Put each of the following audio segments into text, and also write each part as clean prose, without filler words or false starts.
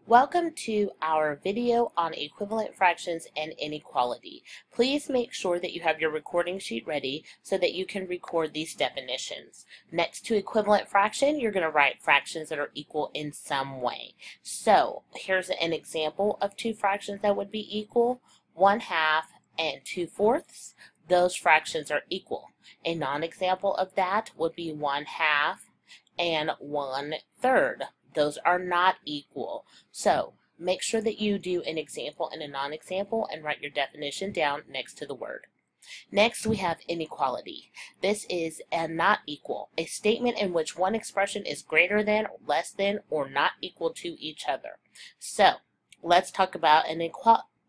Welcome to our video on equivalent fractions and inequality. Please make sure that you have your recording sheet ready so that you can record these definitions. Next to equivalent fraction, you're going to write fractions that are equal in some way. So here's an example of two fractions that would be equal: 1/2 and 2/4. Those fractions are equal. A non-example of that would be 1/2 and 1/3. Those are not equal. So make sure that you do an example and a non-example and write your definition down next to the word. Next, we have inequality. This is a not equal, a statement in which one expression is greater than, less than, or not equal to each other. So let's talk about an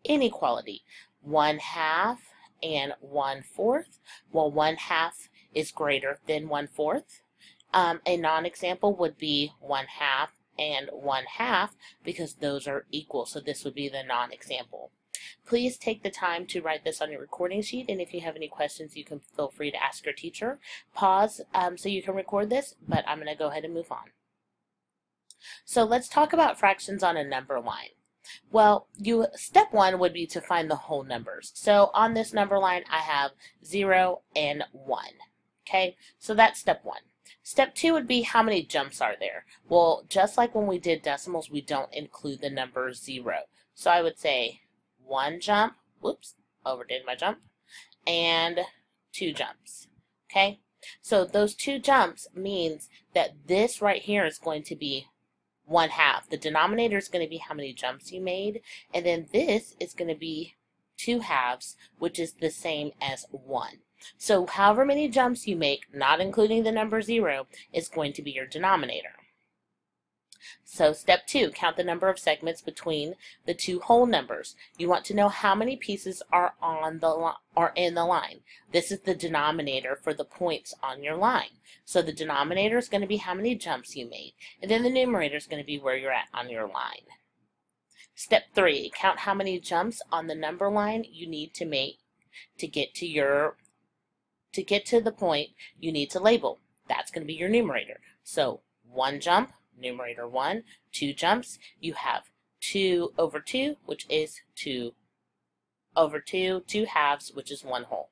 inequality. 1/2 and 1/4. Well, 1/2 is greater than 1/4. A non-example would be 1/2 and 1/2 because those are equal. So this would be the non-example. Please take the time to write this on your recording sheet, and if you have any questions, you can feel free to ask your teacher. Pause so you can record this, but I'm going to go ahead and move on. So let's talk about fractions on a number line. Well, step one would be to find the whole numbers. So on this number line, I have 0 and 1. Okay, so that's step one. Step two would be, how many jumps are there? Well, just like when we did decimals, we don't include the number 0. So I would say 1 jump, whoops, overdid my jump, and 2 jumps. Okay, so those 2 jumps means that this right here is going to be 1/2. The denominator is going to be how many jumps you made, and then this is going to be 2/2, which is the same as 1. So however many jumps you make, not including the number 0, is going to be your denominator. So step 2, count the number of segments between the two whole numbers. You want to know how many pieces are in the line. This is the denominator for the points on your line. So the denominator is going to be how many jumps you made, and then the numerator is going to be where you're at on your line. Step 3, count how many jumps on the number line you need to make to get to the point you need to label. That's going to be your numerator. So 1 jump, numerator 1, 2 jumps, you have 2 over 2, which is 2 over 2, 2/2, which is 1 whole.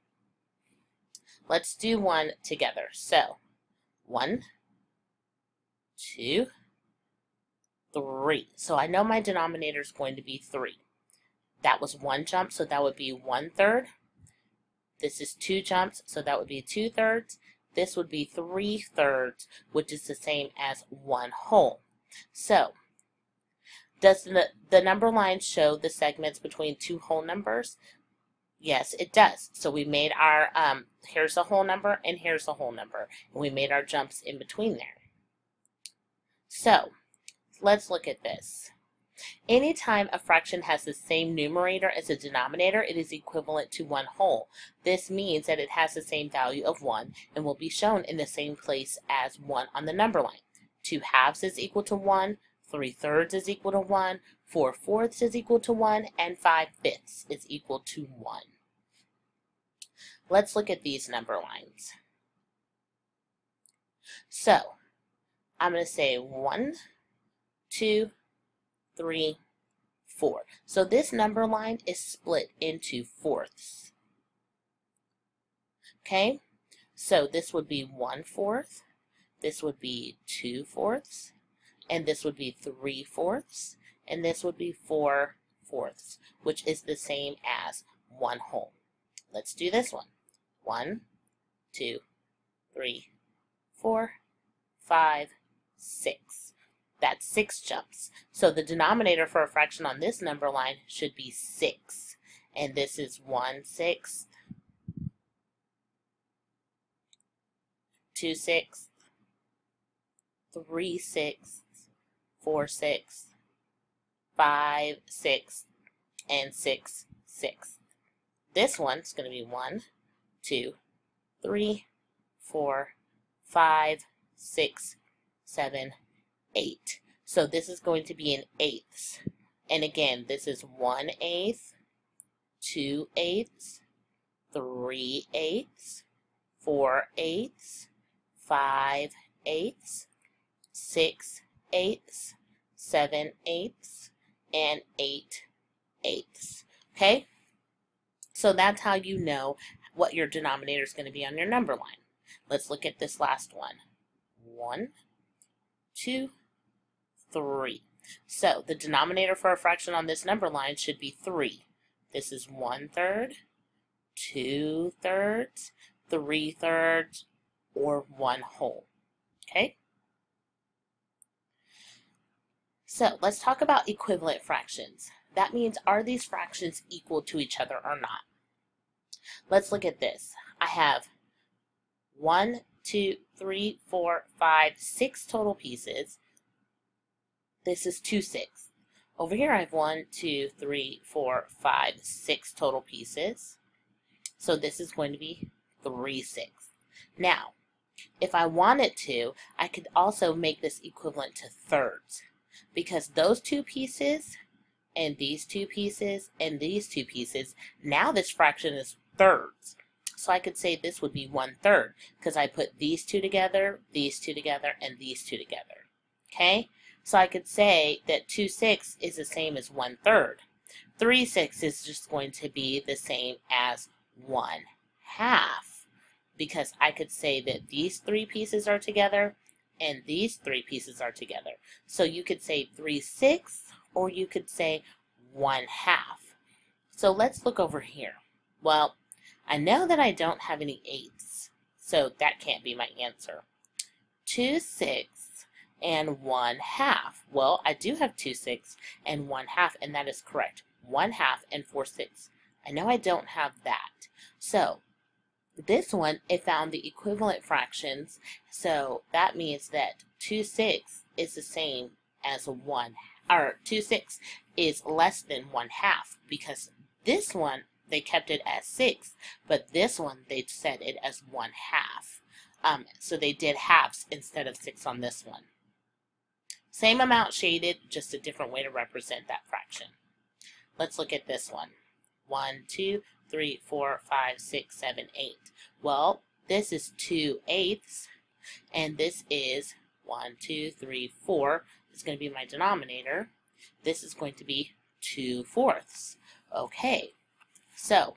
Let's do one together. So 1, 2, 3. So I know my denominator is going to be 3. That was 1 jump, so that would be 1/3. This is 2 jumps, so that would be 2/3. This would be 3/3, which is the same as 1 whole. So, does the number line show the segments between two whole numbers? Yes, it does. So we made our, here's a whole number and here's a whole number. And we made our jumps in between there. So, let's look at this. Anytime a fraction has the same numerator as a denominator, it is equivalent to 1 whole. This means that it has the same value of 1 and will be shown in the same place as 1 on the number line. 2/2 is equal to 1, 3/3 is equal to 1, 4/4 is equal to 1, and 5/5 is equal to 1. Let's look at these number lines. So, I'm going to say 1, 2, 3, 4. So this number line is split into fourths. Okay, so this would be 1/4, this would be 2/4, and this would be 3/4, and this would be 4/4, which is the same as 1 whole. Let's do this one. 1, 2, 3, 4, 5, 6. That's 6 jumps. So the denominator for a fraction on this number line should be 6. And this is 1/6, 2/6, 3/6, 4/6, 5/6, and 6/6. This one's going to be 1, 2, 3, 4, 5, 6, 7, 8. So this is going to be in eighths. And again, this is 1/8, 2/8, 3/8, 4/8, 5/8, 6/8, 7/8, and 8/8. Okay? So that's how you know what your denominator is going to be on your number line. Let's look at this last one. 1, 2, 3. So the denominator for a fraction on this number line should be 3. This is 1/3, 2/3, 3/3, or 1 whole. Okay? So let's talk about equivalent fractions. That means, are these fractions equal to each other or not? Let's look at this. I have 1, 2, 3, 4, 5, 6 total pieces. This is 2/6. Over here I have 1, 2, 3, 4, 5, 6 total pieces. So this is going to be 3/6. Now, if I wanted to, I could also make this equivalent to thirds, because those 2 pieces and these 2 pieces and these 2 pieces, now this fraction is thirds. So I could say this would be 1/3 because I put these 2 together, these 2 together, and these 2 together. Okay? So I could say that 2/6 is the same as 1/3. 3/6 is just going to be the same as 1/2, because I could say that these 3 pieces are together and these 3 pieces are together. So you could say 3/6, or you could say 1/2. So let's look over here. Well, I know that I don't have any 8s, so that can't be my answer. 2/6 and 1/2. Well, I do have 2/6 and 1/2, and that is correct. 1/2 and 4/6. I know I don't have that. So this one, it found the equivalent fractions, so that means that 2/6 is the same as 2/6 is less than 1/2, because this one, they kept it as 6, but this one, they set it as 1/2. So they did halves instead of 6 on this one. Same amount shaded, just a different way to represent that fraction. Let's look at this one. 1, 2, 3, 4, 5, 6, 7, 8. Well, this is 2/8, and this is 1, 2, 3, 4. It's going to be my denominator. This is going to be 2/4. Okay, so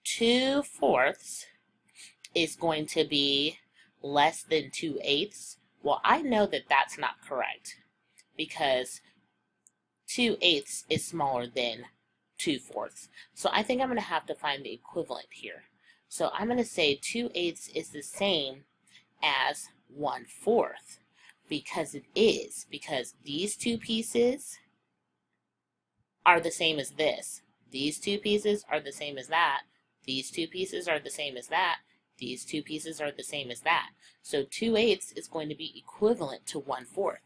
2/4 is going to be less than 2/8. Well, I know that that's not correct, because 2/8 is smaller than 2/4. So I think I'm going to have to find the equivalent here. So I'm going to say 2/8 is the same as 1/4, because it is, because these 2 pieces are the same as this. These 2 pieces are the same as that. These 2 pieces are the same as that. These 2 pieces are the same as that. So 2/8 is going to be equivalent to 1/4.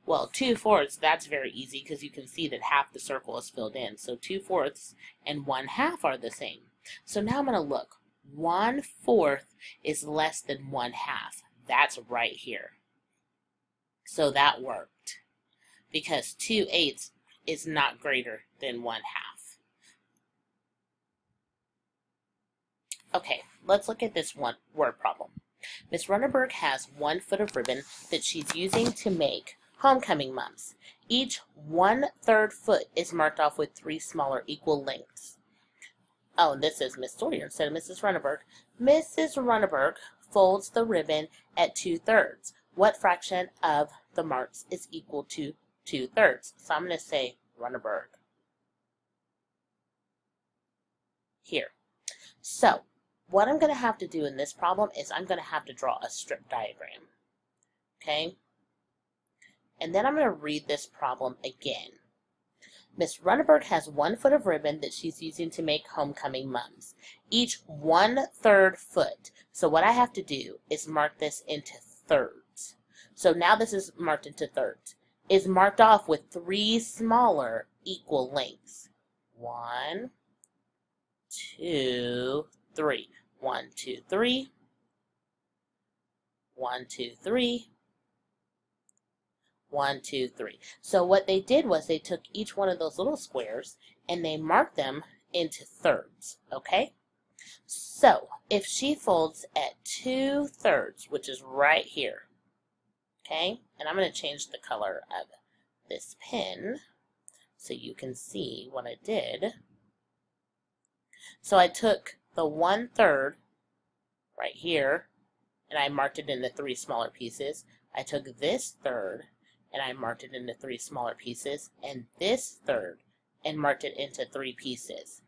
Well, 2/4, that's very easy, because you can see that half the circle is filled in. So 2/4 and 1/2 are the same. So now I'm going to look. 1/4 is less than 1/2. That's right here. So that worked, because 2/8 is not greater than 1/2. Okay, let's look at this one word problem. Miss Runneberg has 1 foot of ribbon that she's using to make homecoming mums. Each 1/3 foot is marked off with 3 smaller equal lengths. Oh, and this is Miss Sawyer instead of Mrs. Runneberg. Mrs. Runneberg folds the ribbon at 2/3. What fraction of the marks is equal to 2/3? So I'm going to say Runneberg here. So what I'm going to have to do in this problem is I'm going to have to draw a strip diagram. Okay? And then I'm going to read this problem again. Miss Runneberg has 1 foot of ribbon that she's using to make homecoming mums. Each 1/3 foot. So what I have to do is mark this into thirds. So now this is marked into thirds. Is marked off with 3 smaller equal lengths. 1, 2, 3. 1, 2, 3. 1, 2, 3. 1, 2, 3. So what they did was they took each one of those little squares and they marked them into thirds, okay? So if she folds at 2/3, which is right here, okay? And I'm going to change the color of this pen so you can see what I did. So I took the 1/3 right here and I marked it into 3 smaller pieces. I took this third and I marked it into 3 smaller pieces, and this third and marked it into 3 pieces.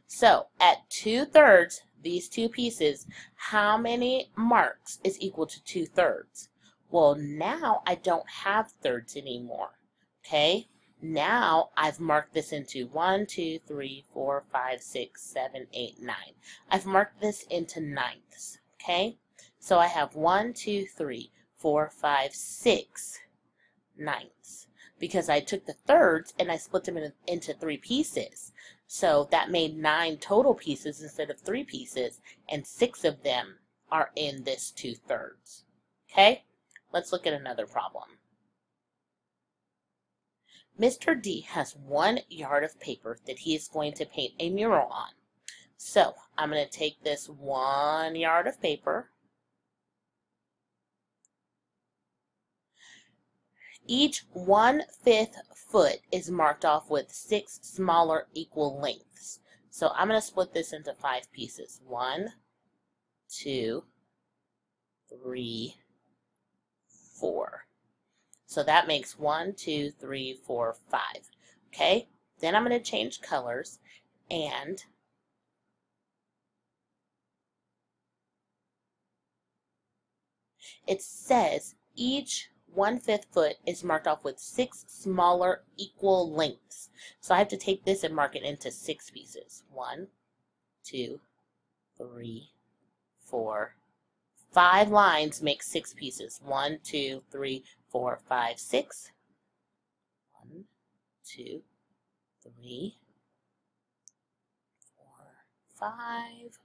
So at 2/3, these 2 pieces, how many marks is equal to 2/3? Well, now I don't have thirds anymore. Okay? Now I've marked this into 1, 2, 3, 4, 5, 6, 7, 8, 9. I've marked this into ninths. Okay? So I have 1, 2, 3, 4, 5, 6 ninths, because I took the thirds and I split them into 3 pieces. So that made 9 total pieces instead of 3 pieces, and 6 of them are in this 2/3. Okay? Let's look at another problem. Mr. D has 1 yard of paper that he is going to paint a mural on. So I'm going to take this 1 yard of paper. Each 1/5 foot is marked off with 6 smaller equal lengths. So I'm going to split this into 5 pieces. 1, 2, 3, 4. So that makes 1, 2, 3, 4, 5. Okay? Then I'm going to change colors, and it says each 1/5 foot is marked off with 6 smaller equal lengths. So I have to take this and mark it into 6 pieces. 1, 2, 3, 4, 5 lines make 6 pieces. 1, 2, 3, 4, 5, 6. 1, 2, 3, 4, 5.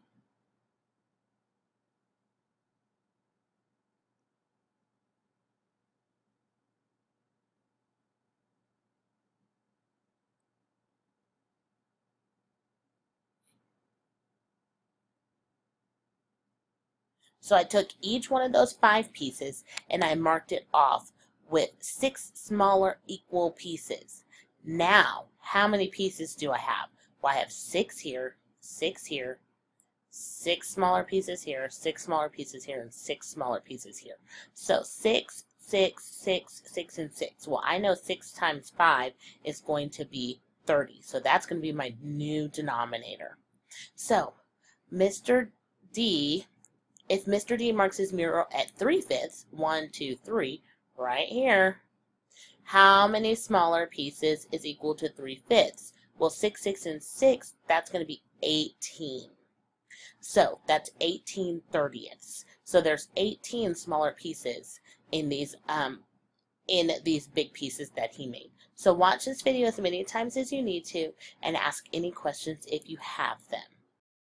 So I took each one of those 5 pieces and I marked it off with 6 smaller equal pieces. Now, how many pieces do I have? Well, I have 6 here, 6 here, 6 smaller pieces here, 6 smaller pieces here, and 6 smaller pieces here. So 6, 6, 6, 6, and 6. Well, I know 6 times 5 is going to be 30. So that's going to be my new denominator. So, if Mr. D marks his mural at 3/5, 1, 2, 3, right here, how many smaller pieces is equal to 3/5? Well, 6, 6, and 6, that's going to be 18. So that's 18/30ths. So there's 18 smaller pieces in these big pieces that he made. So watch this video as many times as you need to and ask any questions if you have them.